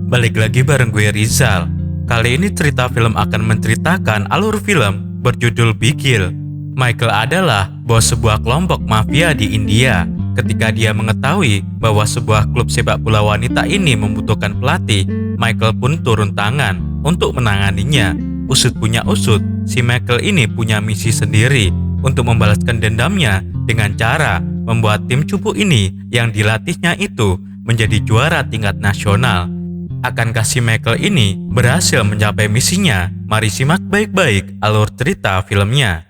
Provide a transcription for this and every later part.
Balik lagi bareng gue Rizal. Kali ini cerita film akan menceritakan alur film berjudul Bigil. Michael adalah bos sebuah kelompok mafia di India. Ketika dia mengetahui bahwa sebuah klub sepak bola wanita ini membutuhkan pelatih, Michael pun turun tangan untuk menanganinya. Usut punya usut, si Michael ini punya misi sendiri untuk membalaskan dendamnya dengan cara membuat tim cupu ini yang dilatihnya itu menjadi juara tingkat nasional. Akankah si Michael ini berhasil mencapai misinya? Mari simak baik-baik alur cerita filmnya.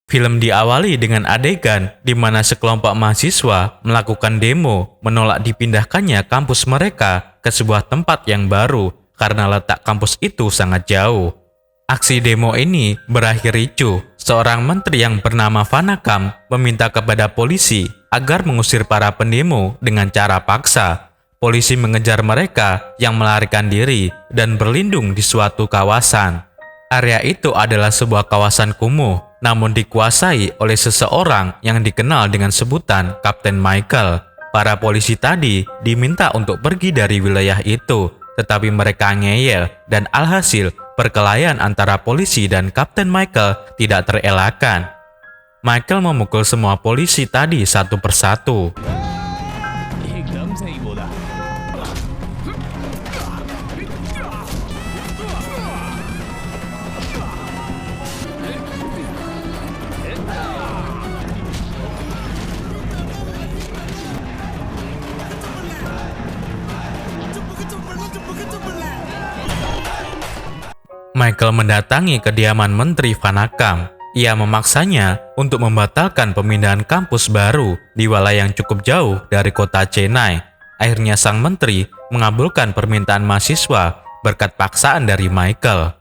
Film diawali dengan adegan di mana sekelompok mahasiswa melakukan demo menolak dipindahkannya kampus mereka ke sebuah tempat yang baru karena letak kampus itu sangat jauh. Aksi demo ini berakhir ricuh. Seorang menteri yang bernama Vanakam meminta kepada polisi agar mengusir para pendemo dengan cara paksa. Polisi mengejar mereka yang melarikan diri dan berlindung di suatu kawasan. Area itu adalah sebuah kawasan kumuh, namun dikuasai oleh seseorang yang dikenal dengan sebutan Kapten Michael. Para polisi tadi diminta untuk pergi dari wilayah itu, tetapi mereka ngeyel dan alhasil perkelahian antara polisi dan Kapten Michael tidak terelakkan. Michael memukul semua polisi tadi satu persatu. Michael mendatangi kediaman Menteri Vanakam. Ia memaksanya untuk membatalkan pemindahan kampus baru di wilayah yang cukup jauh dari kota Chennai. Akhirnya sang menteri mengabulkan permintaan mahasiswa berkat paksaan dari Michael.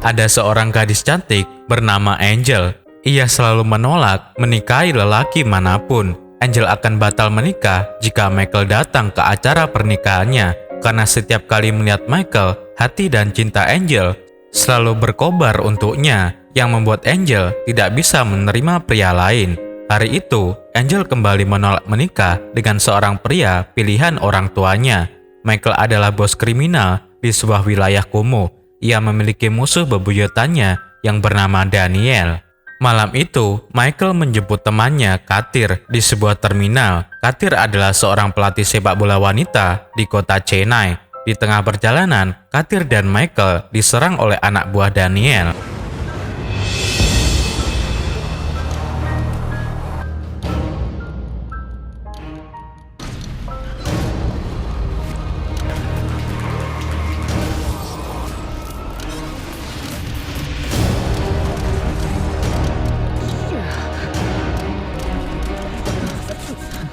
Ada seorang gadis cantik bernama Angel. Ia selalu menolak menikahi lelaki manapun. Angel akan batal menikah jika Michael datang ke acara pernikahannya. Karena setiap kali melihat Michael, hati dan cinta Angel selalu berkobar untuknya, yang membuat Angel tidak bisa menerima pria lain. Hari itu, Angel kembali menolak menikah dengan seorang pria pilihan orang tuanya. Michael adalah bos kriminal di sebuah wilayah kumuh. Ia memiliki musuh bebuyutannya yang bernama Daniel. Malam itu, Michael menjemput temannya, Katir, di sebuah terminal. Katir adalah seorang pelatih sepak bola wanita di kota Chennai. Di tengah perjalanan, Katir dan Michael diserang oleh anak buah Daniel.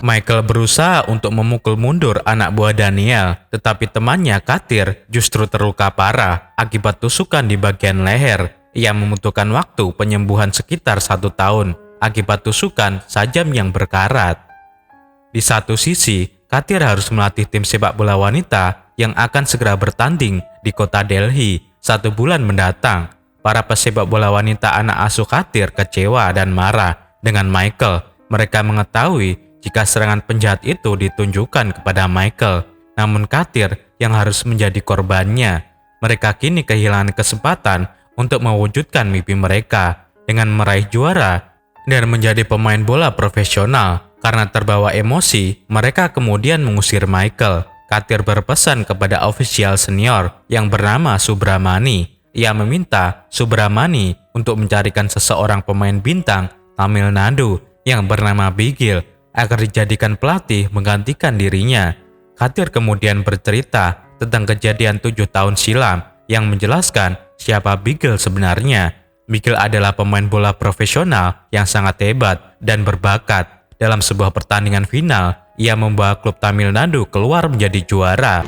Michael berusaha untuk memukul mundur anak buah Daniel, tetapi temannya Katir justru terluka parah akibat tusukan di bagian leher. Ia membutuhkan waktu penyembuhan sekitar 1 tahun akibat tusukan sajam yang berkarat. Di satu sisi, Katir harus melatih tim sepak bola wanita yang akan segera bertanding di kota Delhi 1 bulan mendatang. Para pesepak bola wanita anak asuh Katir kecewa dan marah dengan Michael. Mereka mengetahui jika serangan penjahat itu ditunjukkan kepada Michael, namun Katir yang harus menjadi korbannya. Mereka kini kehilangan kesempatan untuk mewujudkan mimpi mereka dengan meraih juara dan menjadi pemain bola profesional. Karena terbawa emosi, mereka kemudian mengusir Michael. Katir berpesan kepada ofisial senior yang bernama Subramani. Ia meminta Subramani untuk mencarikan seseorang pemain bintang Tamil Nadu yang bernama Bigil agar dijadikan pelatih menggantikan dirinya. Katir kemudian bercerita tentang kejadian 7 tahun silam yang menjelaskan siapa Bigil sebenarnya. Bigil adalah pemain bola profesional yang sangat hebat dan berbakat. Dalam sebuah pertandingan final, ia membawa klub Tamil Nadu keluar menjadi juara.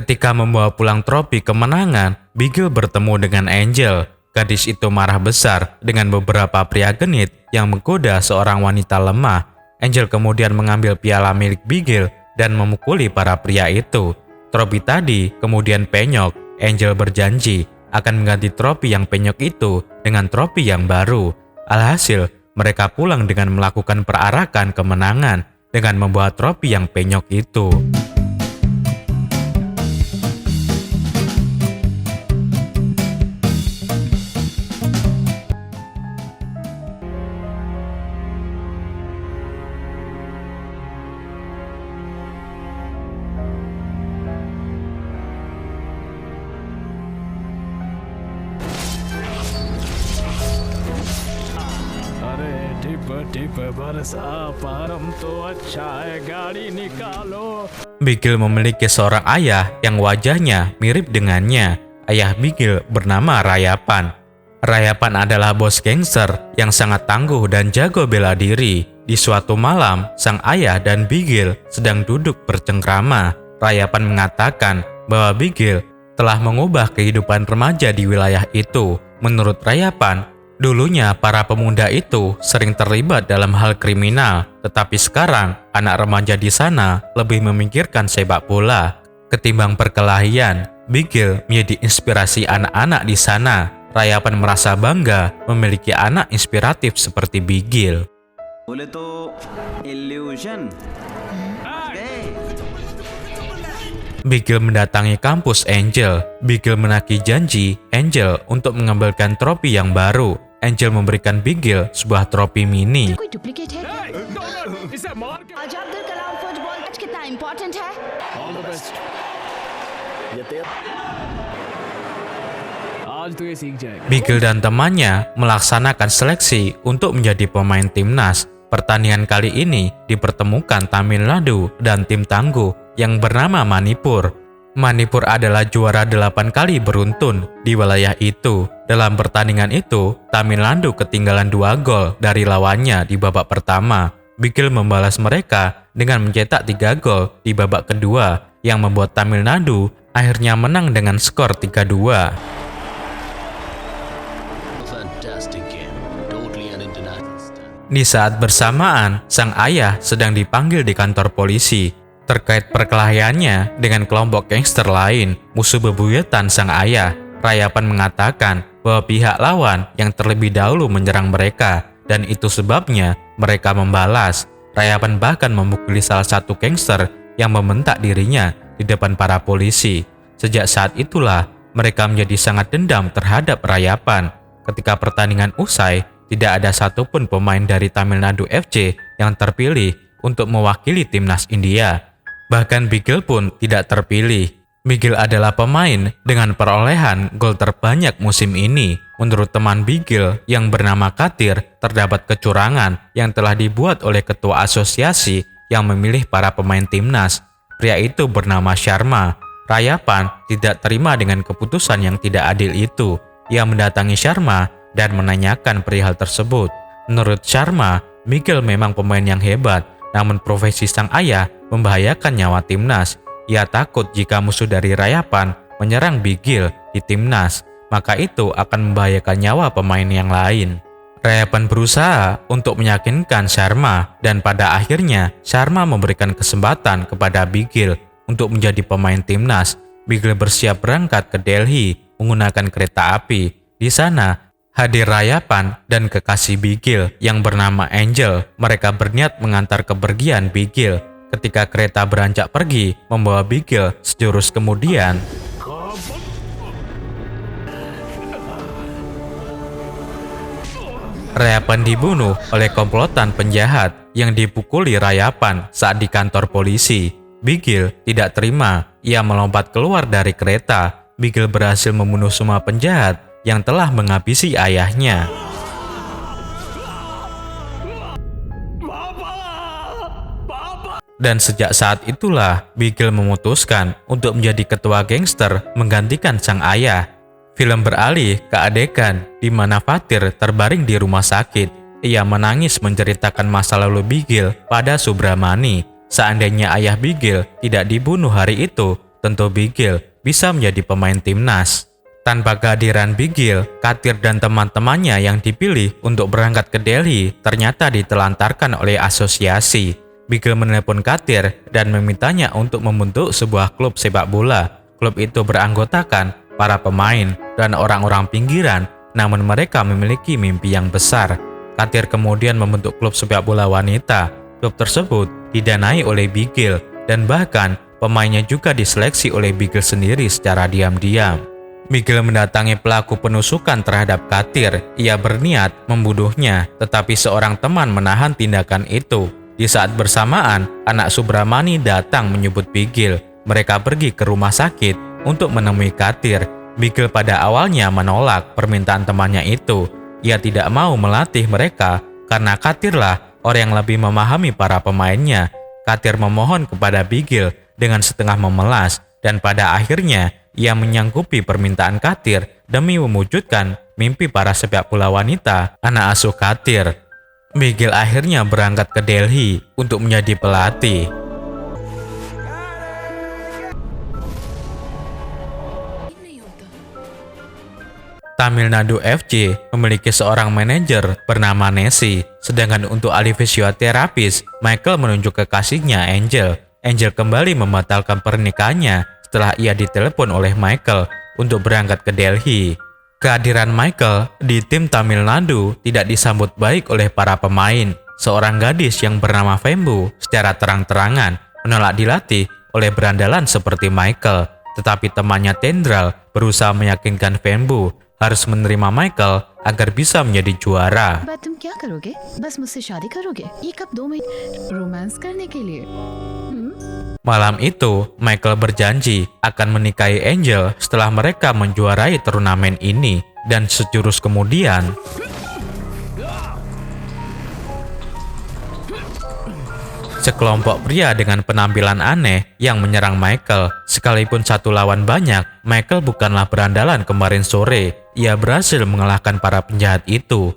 Ketika membawa pulang trofi kemenangan, Bigil bertemu dengan Angel. Gadis itu marah besar dengan beberapa pria genit yang menggoda seorang wanita lemah. Angel kemudian mengambil piala milik Bigil dan memukuli para pria itu. Trofi tadi kemudian penyok. Angel berjanji akan mengganti trofi yang penyok itu dengan trofi yang baru. Alhasil, mereka pulang dengan melakukan perarakan kemenangan dengan membawa trofi yang penyok itu. Bigil memiliki seorang ayah yang wajahnya mirip dengannya. Ayah Bigil bernama Rayapan. Rayapan adalah bos gangster yang sangat tangguh dan jago bela diri. Di suatu malam, sang ayah dan Bigil sedang duduk bercengkrama. Rayapan mengatakan bahwa Bigil telah mengubah kehidupan remaja di wilayah itu. Menurut Rayapan, dulunya para pemuda itu sering terlibat dalam hal kriminal, tetapi sekarang anak remaja di sana lebih memikirkan sepak bola ketimbang perkelahian. Bigil menjadi inspirasi anak-anak di sana. Rayapan merasa bangga memiliki anak inspiratif seperti Bigil. बोले तो illusion. Bigil mendatangi kampus Angel. Bigil menagih janji Angel untuk mengambilkan trofi yang baru. Angel memberikan Bigil sebuah trofi mini. कोई डुप्लीकेट है आज अब्दुल Kalam football match कितना इम्पोर्टेंट है आज तो ये सीख जाएगा। Bigil dan temannya melaksanakan seleksi untuk menjadi pemain timnas. Pertandingan kali ini dipertemukan Tamil Nadu dan tim tangguh yang bernama Manipur. Manipur adalah juara 8 kali beruntun di wilayah itu. Dalam pertandingan itu, Tamil Nadu ketinggalan 2 gol dari lawannya di babak pertama. Bigil membalas mereka dengan mencetak 3 gol di babak kedua yang membuat Tamil Nadu akhirnya menang dengan skor 3-2. Di saat bersamaan, sang ayah sedang dipanggil di kantor polisi terkait perkelahiannya dengan kelompok gangster lain, musuh bebuyutan sang ayah. Rayapan mengatakan bahwa pihak lawan yang terlebih dahulu menyerang mereka dan itu sebabnya mereka membalas. Rayapan bahkan memukuli salah satu gangster yang membentak dirinya di depan para polisi. Sejak saat itulah mereka menjadi sangat dendam terhadap Rayapan. Ketika pertandingan usai, tidak ada satupun pemain dari Tamil Nadu FC yang terpilih untuk mewakili timnas India. Bahkan Bigil pun tidak terpilih. Bigil adalah pemain dengan perolehan gol terbanyak musim ini. Menurut teman Bigil yang bernama Katir, terdapat kecurangan yang telah dibuat oleh ketua asosiasi yang memilih para pemain timnas. Pria itu bernama Sharma. Rayapan tidak terima dengan keputusan yang tidak adil itu. Ia mendatangi Sharma dan menanyakan perihal tersebut. Menurut Sharma, Bigil memang pemain yang hebat, namun profesi sang ayah membahayakan nyawa timnas. Ia takut jika musuh dari Rayapan menyerang Bigil di timnas, maka itu akan membahayakan nyawa pemain yang lain. Rayapan berusaha untuk meyakinkan Sharma dan pada akhirnya Sharma memberikan kesempatan kepada Bigil untuk menjadi pemain timnas. Bigil bersiap berangkat ke Delhi menggunakan kereta api. Di sana hadir Rayapan dan kekasih Bigil yang bernama Angel. Mereka berniat mengantar kepergian Bigil. Ketika kereta beranjak pergi membawa Bigil sejurus kemudian, Rayapan dibunuh oleh komplotan penjahat yang dipukuli Rayapan saat di kantor polisi. Bigil tidak terima. Ia melompat keluar dari kereta. Bigil berhasil membunuh semua penjahat yang telah menghabisi ayahnya. Dan sejak saat itulah Bigil memutuskan untuk menjadi ketua gangster menggantikan sang ayah. Film beralih ke adegan di mana Fatir terbaring di rumah sakit. Ia menangis menceritakan masa lalu Bigil pada Subramani. Seandainya ayah Bigil tidak dibunuh hari itu, tentu Bigil bisa menjadi pemain timnas. Tanpa kehadiran Bigil, Katir dan teman-temannya yang dipilih untuk berangkat ke Delhi ternyata ditelantarkan oleh asosiasi. Bigil menelepon Katir dan memintanya untuk membentuk sebuah klub sepak bola. Klub itu beranggotakan para pemain dan orang-orang pinggiran, namun mereka memiliki mimpi yang besar. Katir kemudian membentuk klub sepak bola wanita. Klub tersebut didanai oleh Bigil dan bahkan pemainnya juga diseleksi oleh Bigil sendiri secara diam-diam. Bigil mendatangi pelaku penusukan terhadap Katir. Ia berniat membunuhnya, tetapi seorang teman menahan tindakan itu. Di saat bersamaan, anak Subramani datang menyebut Bigil. Mereka pergi ke rumah sakit untuk menemui Katir. Bigil pada awalnya menolak permintaan temannya itu. Ia tidak mau melatih mereka karena Katirlah orang yang lebih memahami para pemainnya. Katir memohon kepada Bigil dengan setengah memelas dan pada akhirnya ia menyanggupi permintaan Katir demi mewujudkan mimpi para sepak bola wanita anak asuh Katir. Bigil akhirnya berangkat ke Delhi untuk menjadi pelatih. Tamil Nadu FC memiliki seorang manajer bernama Nessie, sedangkan untuk ahli fisioterapis, Michael menunjuk kekasihnya Angel. Angel kembali membatalkan pernikahannya setelah ia ditelepon oleh Michael untuk berangkat ke Delhi. Kehadiran Michael di tim Tamil Nadu tidak disambut baik oleh para pemain. Seorang gadis yang bernama Fembu secara terang-terangan menolak dilatih oleh berandalan seperti Michael, tetapi temannya Tendral berusaha meyakinkan Fembu harus menerima Michael agar bisa menjadi juara. बाद तुम क्या करोगे? बस मुझसे शादी करोगे? ये कब 2 महीने रोमांस करने के लिए? Malam itu, Michael berjanji akan menikahi Angel setelah mereka menjuarai turnamen ini. Dan sejurus kemudian, sekelompok pria dengan penampilan aneh yang menyerang Michael. Sekalipun satu lawan banyak, Michael bukanlah berandalan kemarin sore. Ia berhasil mengalahkan para penjahat itu.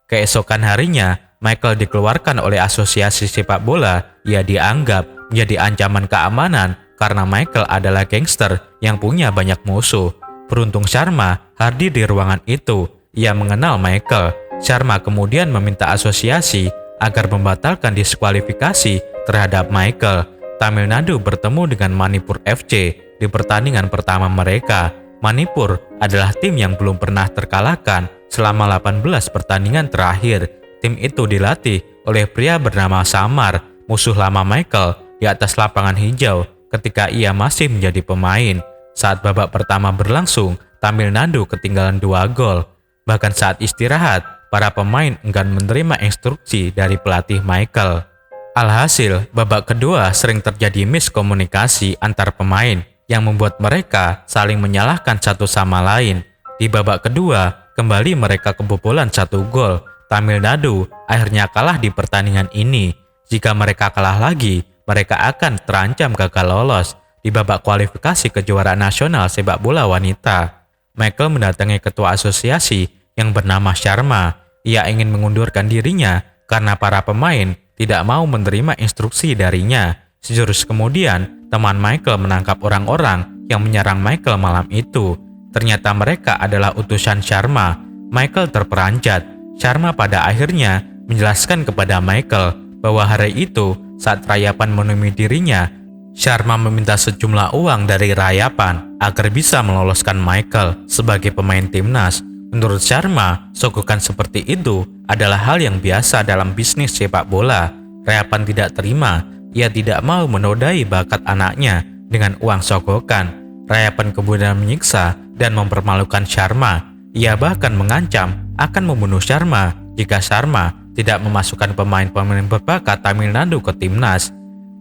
Keesokan harinya, Michael dikeluarkan oleh asosiasi sepak bola. Ia dianggap menjadi ancaman keamanan karena Michael adalah gangster yang punya banyak musuh. Beruntung Sharma hadir di ruangan itu. Ia mengenal Michael. Sharma kemudian meminta asosiasi agar membatalkan diskualifikasi terhadap Michael. Tamil Nadu bertemu dengan Manipur FC di pertandingan pertama mereka. Manipur adalah tim yang belum pernah terkalahkan selama 18 pertandingan terakhir. Tim itu dilatih oleh pria bernama Samar, musuh lama Michael di atas lapangan hijau ketika ia masih menjadi pemain. Saat babak pertama berlangsung, Tamil Nadu ketinggalan 2 gol. Bahkan saat istirahat, para pemain enggan menerima instruksi dari pelatih Michael. Alhasil, babak kedua sering terjadi miskomunikasi antar pemain yang membuat mereka saling menyalahkan satu sama lain. Di babak kedua, kembali mereka kebobolan 1 gol. Tamil Nadu akhirnya kalah di pertandingan ini. Jika mereka kalah lagi, mereka akan terancam gagal lolos di babak kualifikasi kejuaraan nasional sepak bola wanita. Michael mendatangi ketua asosiasi yang bernama Sharma. Ia ingin mengundurkan dirinya karena para pemain tidak mau menerima instruksi darinya. Sejurus kemudian, teman Michael menangkap orang-orang yang menyerang Michael malam itu. Ternyata mereka adalah utusan Sharma. Michael terperanjat. Sharma pada akhirnya menjelaskan kepada Michael bahwa hari itu saat Rayapan menemui dirinya, Sharma meminta sejumlah uang dari Rayapan agar bisa meloloskan Michael sebagai pemain timnas. Menurut Sharma, sogokan seperti itu adalah hal yang biasa dalam bisnis sepak bola. Rayapan tidak terima. Ia tidak mau menodai bakat anaknya dengan uang sogokan. Rayapan kemudian menyiksa dan mempermalukan Sharma. Ia bahkan mengancam akan membunuh Sharma jika Sharma tidak memasukkan pemain-pemain berbakat Tamil Nadu ke timnas.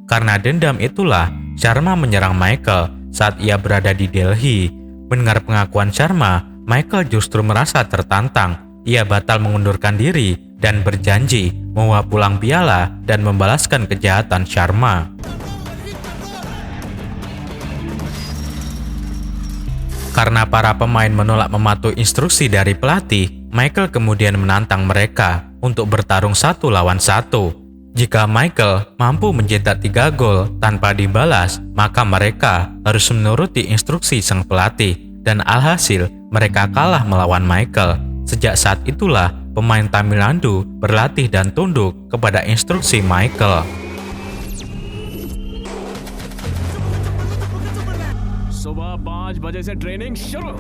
Karena dendam itulah, Sharma menyerang Michael saat ia berada di Delhi. Mendengar pengakuan Sharma, Michael justru merasa tertantang. Ia batal mengundurkan diri dan berjanji membawa pulang piala dan membalaskan kejahatan Sharma. Karena para pemain menolak mematuhi instruksi dari pelatih, Michael kemudian menantang mereka untuk bertarung 1 lawan 1. Jika Michael mampu mencetak 3 gol tanpa dibalas, maka mereka harus menuruti instruksi sang pelatih. Dan alhasil, mereka kalah melawan Michael. Sejak saat itulah, pemain Tamil Nadu berlatih dan tunduk kepada instruksi Michael. सुबह 5 बजे से ट्रेनिंग शुरू।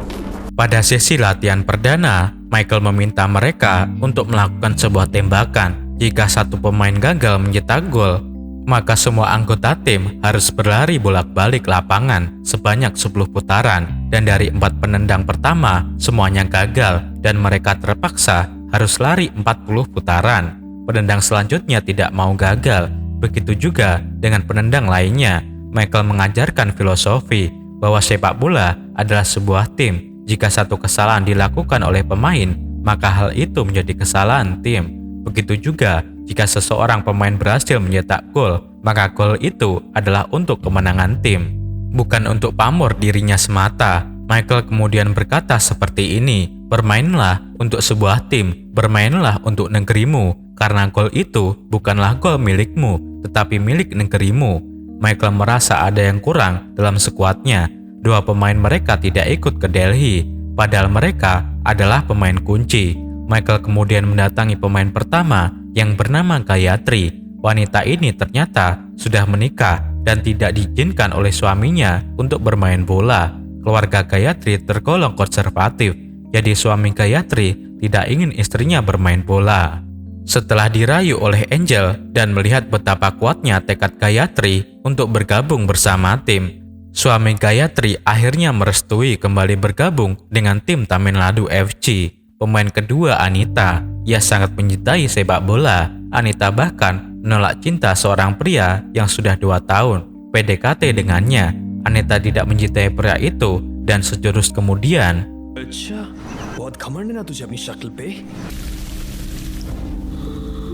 Pada sesi latihan perdana, Michael meminta mereka untuk melakukan sebuah tembakan. Jika satu pemain gagal mencetak gol, maka semua anggota tim harus berlari bolak-balik lapangan sebanyak 10 putaran. Dan dari 4 penendang pertama, semuanya gagal dan mereka terpaksa harus lari 40 putaran. Penendang selanjutnya tidak mau gagal. Begitu juga dengan penendang lainnya. Michael mengajarkan filosofi bahwa sepak bola adalah sebuah tim. Jika satu kesalahan dilakukan oleh pemain, maka hal itu menjadi kesalahan tim. Begitu juga jika seseorang pemain berhasil mencetak gol, maka gol itu adalah untuk kemenangan tim, bukan untuk pamor dirinya semata. Michael kemudian berkata seperti ini, "Bermainlah untuk sebuah tim, bermainlah untuk negerimu, karena gol itu bukanlah gol milikmu, tetapi milik negerimu." Michael merasa ada yang kurang dalam skuadnya. 2 pemain mereka tidak ikut ke Delhi, padahal mereka adalah pemain kunci. Michael kemudian mendatangi pemain pertama yang bernama Gayatri. Wanita ini ternyata sudah menikah dan tidak diizinkan oleh suaminya untuk bermain bola. Keluarga Gayatri tergolong konservatif, jadi suami Gayatri tidak ingin istrinya bermain bola. Setelah dirayu oleh Angel dan melihat betapa kuatnya tekad Gayatri untuk bergabung bersama tim, suami Gayatri akhirnya merestui kembali bergabung dengan tim Tamil Nadu FC. Pemain kedua Anita, ia sangat mencintai sepak bola. Anita bahkan menolak cinta seorang pria yang sudah 2 tahun PDKT dengannya. Anita tidak mencintai pria itu dan sejurus kemudian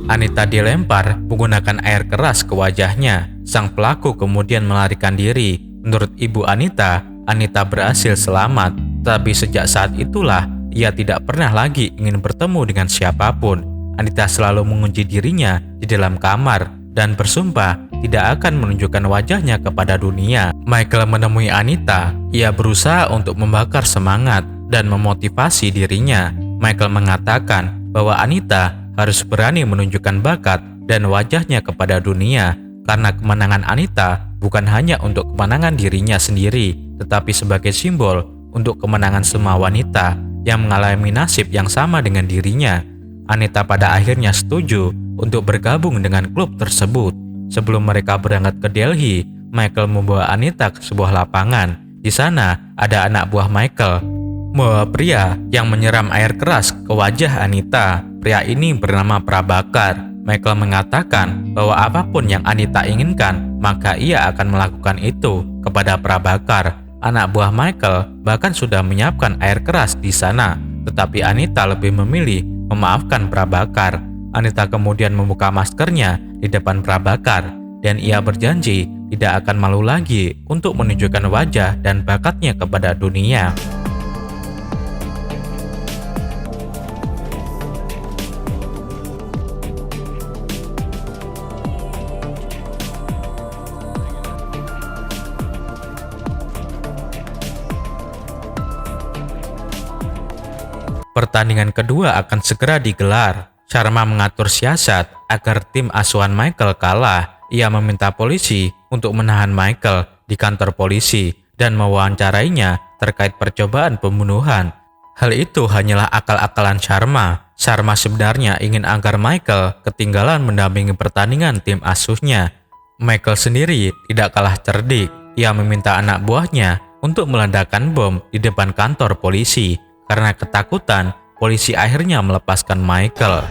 Anita dilempar menggunakan air keras ke wajahnya. Sang pelaku kemudian melarikan diri. Menurut ibu Anita, Anita berhasil selamat. Tapi sejak saat itulah, ia tidak pernah lagi ingin bertemu dengan siapapun. Anita selalu mengunci dirinya di dalam kamar dan bersumpah tidak akan menunjukkan wajahnya kepada dunia. Michael menemui Anita. Ia berusaha untuk membakar semangat dan memotivasi dirinya. Michael mengatakan bahwa Anita harus berani menunjukkan bakat dan wajahnya kepada dunia, karena kemenangan Anita bukan hanya untuk kemenangan dirinya sendiri, tetapi sebagai simbol untuk kemenangan semua wanita yang mengalami nasib yang sama dengan dirinya. Anita pada akhirnya setuju untuk bergabung dengan klub tersebut. Sebelum mereka berangkat ke Delhi, Michael membawa Anita ke sebuah lapangan. Di sana ada anak buah Michael, membawa pria yang menyiram air keras ke wajah Anita. Pria ini bernama Prabakar. Michael mengatakan bahwa apapun yang Anita inginkan, maka ia akan melakukan itu kepada Prabakar. Anak buah Michael bahkan sudah menyiapkan air keras di sana, tetapi Anita lebih memilih memaafkan Prabakar. Anita kemudian membuka maskernya di depan Prabakar, dan ia berjanji tidak akan malu lagi untuk menunjukkan wajah dan bakatnya kepada dunia. Pertandingan kedua akan segera digelar. Sharma mengatur siasat agar tim asuhan Michael kalah. Ia meminta polisi untuk menahan Michael di kantor polisi dan mewawancarainya terkait percobaan pembunuhan. Hal itu hanyalah akal-akalan Sharma. Sharma sebenarnya ingin agar Michael ketinggalan mendampingi pertandingan tim asuhnya. Michael sendiri tidak kalah cerdik. Ia meminta anak buahnya untuk meledakkan bom di depan kantor polisi. Karena ketakutan, polisi akhirnya melepaskan Michael.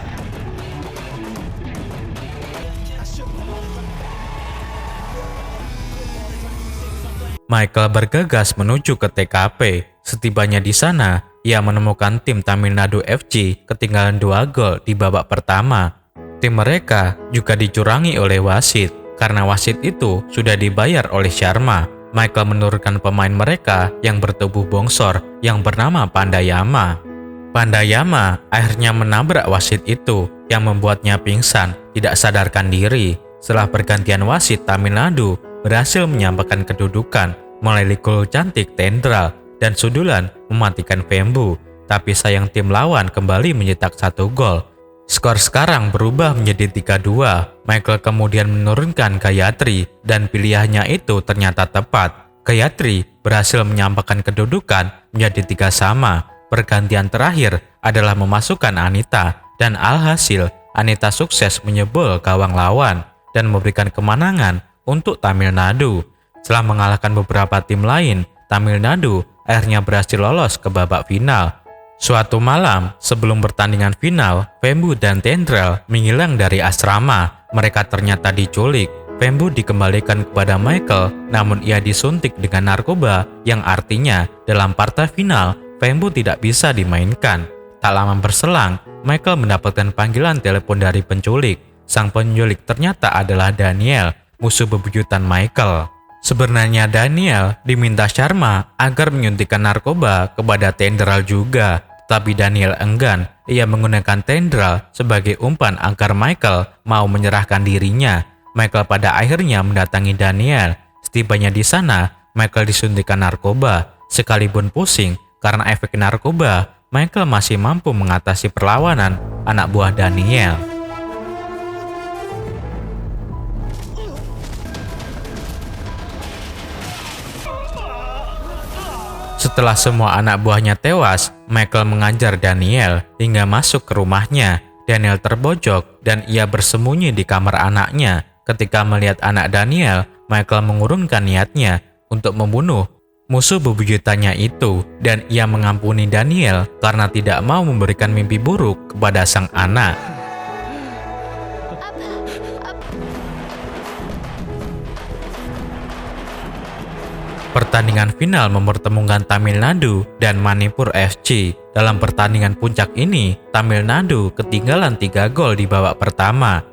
Michael bergegas menuju ke TKP. Setibanya di sana, ia menemukan tim Tamil Nadu FC ketinggalan 2 gol di babak pertama. Tim mereka juga dicurangi oleh wasit. Karena wasit itu sudah dibayar oleh Sharma, Michael menurunkan pemain mereka yang bertubuh bongsor yang bernama Pandayama. Pandayama akhirnya menabrak wasit itu yang membuatnya pingsan, tidak sadarkan diri. Setelah pergantian wasit, Tamil Nadu berhasil menyamakan kedudukan melalui gol cantik Tendral dan Sudulan mematikan Vembu. Tapi sayang tim lawan kembali mencetak 1 gol. Skor sekarang berubah menjadi 3-2. Michael kemudian menurunkan Gayatri dan pilihannya itu ternyata tepat. Gayatri berhasil menyamakan kedudukan menjadi 3-3. Pergantian terakhir adalah memasukkan Anita dan alhasil Anita sukses menyebol gawang lawan dan memberikan kemenangan untuk Tamil Nadu. Setelah mengalahkan beberapa tim lain, Tamil Nadu akhirnya berhasil lolos ke babak final. Suatu malam sebelum pertandingan final, Vembu dan Tendral menghilang dari asrama. Mereka ternyata diculik. Vembu dikembalikan kepada Michael, namun ia disuntik dengan narkoba yang artinya dalam partai final Vembu tidak bisa dimainkan. Tak lama berselang, Michael mendapatkan panggilan telepon dari penculik. Sang penculik ternyata adalah Daniel, musuh bebuyutan Michael. Sebenarnya Daniel diminta Sharma agar menyuntikkan narkoba kepada Tendral juga. Tapi Daniel enggan. Ia menggunakan Tendral sebagai umpan agar Michael mau menyerahkan dirinya. Michael pada akhirnya mendatangi Daniel. Setibanya di sana, Michael disuntikkan narkoba. Sekalipun pusing karena efek narkoba, Michael masih mampu mengatasi perlawanan anak buah Daniel. Setelah semua anak buahnya tewas, Michael mengajar Daniel hingga masuk ke rumahnya. Daniel terbojok dan ia bersembunyi di kamar anaknya. Ketika melihat anak Daniel, Michael mengurungkan niatnya untuk membunuh musuh bebuyutannya itu dan ia mengampuni Daniel karena tidak mau memberikan mimpi buruk kepada sang anak. Pertandingan final mempertemukan Tamil Nadu dan Manipur FC. Dalam pertandingan puncak ini, Tamil Nadu ketinggalan 3 gol di babak pertama.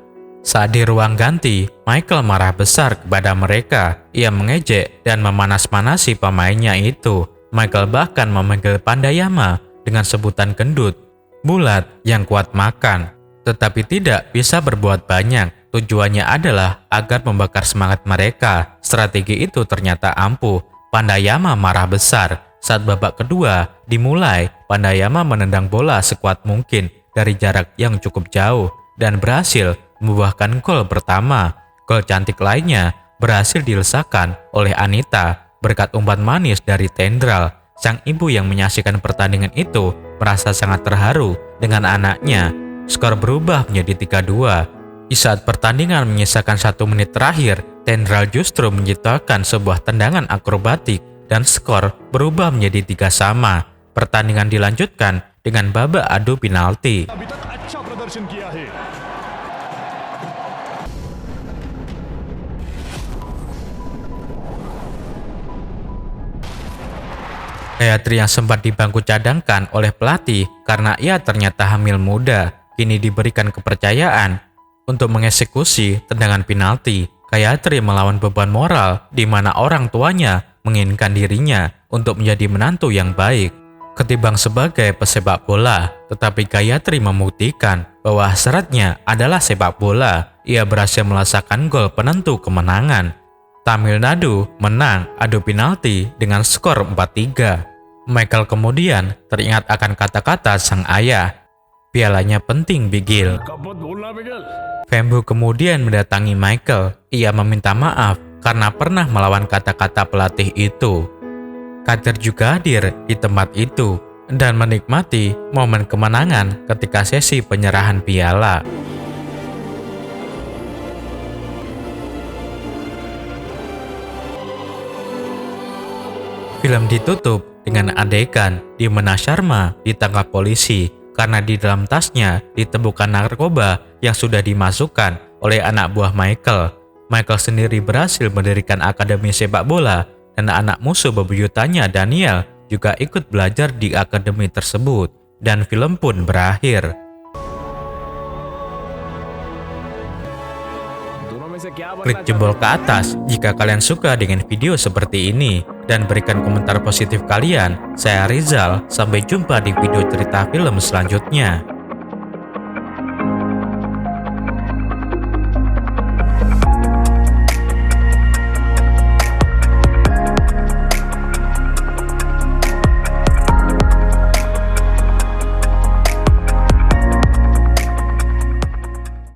Saat di ruang ganti, Michael marah besar kepada mereka. Ia mengejek dan memanas-manasi pemainnya itu. Michael bahkan memanggil Pandayama dengan sebutan gendut, bulat yang kuat makan. Tetapi tidak bisa berbuat banyak. Tujuannya adalah agar membakar semangat mereka. Strategi itu ternyata ampuh. Pandayama marah besar. Saat babak kedua dimulai, Pandayama menendang bola sekuat mungkin dari jarak yang cukup jauh dan berhasil membuahkan gol pertama. Gol cantik lainnya berhasil dilesakan oleh Anita berkat umpan manis dari Tendral. Sang ibu yang menyaksikan pertandingan itu merasa sangat terharu dengan anaknya. Skor berubah menjadi 3-2. Di saat pertandingan menyisakan 1 menit terakhir, Tendral justru menciptakan sebuah tendangan akrobatik dan skor berubah menjadi 3-3. Pertandingan dilanjutkan dengan babak adu penalti. अभी तक अच्छा प्रदर्शन किया है। Gayatri yang sempat dibangku cadangkan oleh pelatih karena ia ternyata hamil muda, kini diberikan kepercayaan untuk mengeksekusi tendangan penalti. Gayatri melawan beban moral di mana orang tuanya menginginkan dirinya untuk menjadi menantu yang baik ketimbang sebagai pesepak bola. Tetapi Gayatri membuktikan bahwa hasratnya adalah sepak bola. Ia berhasil melesakan gol penentu kemenangan. Tamil Nadu menang adu penalti dengan skor 4-3. Michael kemudian teringat akan kata-kata sang ayah. Pialanya penting, Bigil. कब मत भूलना बिगल। Vembu kemudian mendatangi Michael. Ia meminta maaf karena pernah melawan kata-kata pelatih itu. Kadir juga hadir di tempat itu dan menikmati momen kemenangan ketika sesi penyerahan piala. Film ditutup dengan adegan di mana Sharma ditangkap polisi karena di dalam tasnya ditemukan narkoba yang sudah dimasukkan oleh anak buah Michael. Michael sendiri berhasil mendirikan akademi sepak bola dan anak musuh bebuyutannya Daniel juga ikut belajar di akademi tersebut dan film pun berakhir. दोनों में से क्या बनना Klik jempol ke atas jika kalian suka dengan video seperti ini dan berikan komentar positif kalian. Saya Rizal, sampai jumpa di video cerita film selanjutnya.